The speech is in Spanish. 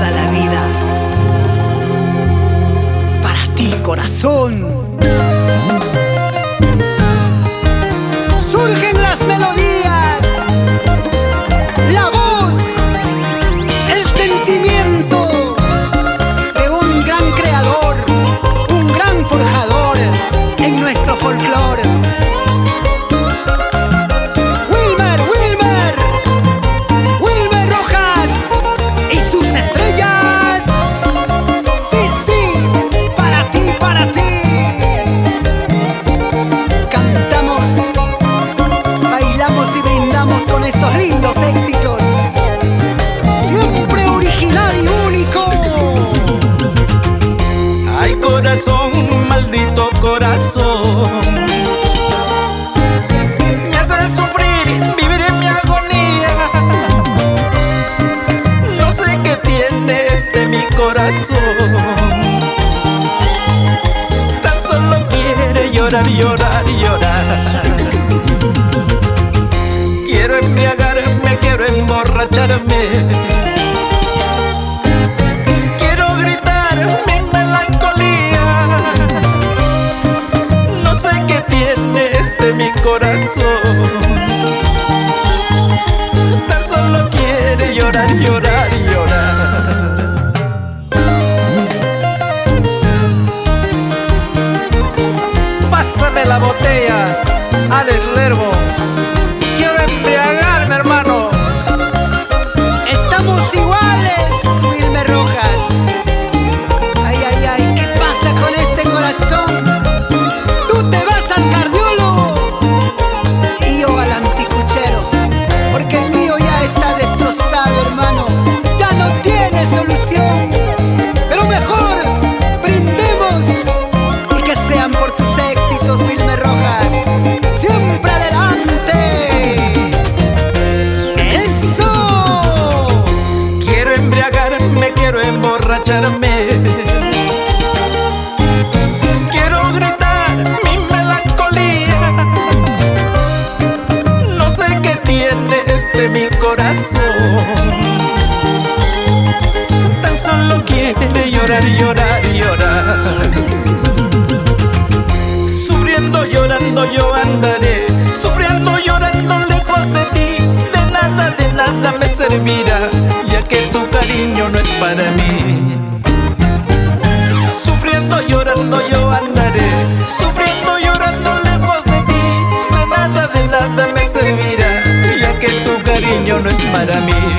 para la vida. Para ti, corazón. Surgen las melodías, la voz, el sentimiento de un gran creador, un gran forjador en nuestro folclore. Wilmer Rojas y sus estrellas. Sí, sí, para ti, para ti. Cantamos, bailamos y brindamos con estos lindos éxitos. Siempre original y único. Ay, corazón, maldito corazón, me haces sufrir, vivir en mi agonía. No sé qué tiene mi corazón, tan solo quiere llorar, llorar, llorar. Quiero embriagarme, quiero emborracharme, quiero gritar mi melancolía. No sé qué tiene mi corazón, tan solo quiere llorar, llorar, llorar. Pásame la botella, Alex Lerbo. Quiero embriagarme, hermano. Estamos iguales, Wilmer Rojas. Ay, ay, ay, ¿qué pasa con este corazón? Tú te vas al cardiólogo y yo al anticuchero, porque el mío ya está destrozado, hermano. Ya no tiene solución. Pero mejor brindemos y que sean por tus éxitos, Wilmer Rojas. Siempre adelante. ¡Eso! Quiero embriagarme, quiero emborracharme, quiero gritar mi melancolía. No sé qué tiene mi corazón, tan solo quiere llorar, llorar, llorar. Sufriendo, llorando yo andaré, sufriendo, llorando lejos de ti. De nada me servirá, ya que tu cariño no es para mí. Sufriendo, llorando yo andaré, sufriendo, llorando lejos de ti. De nada me servirá, ya que tu cariño no es para mí.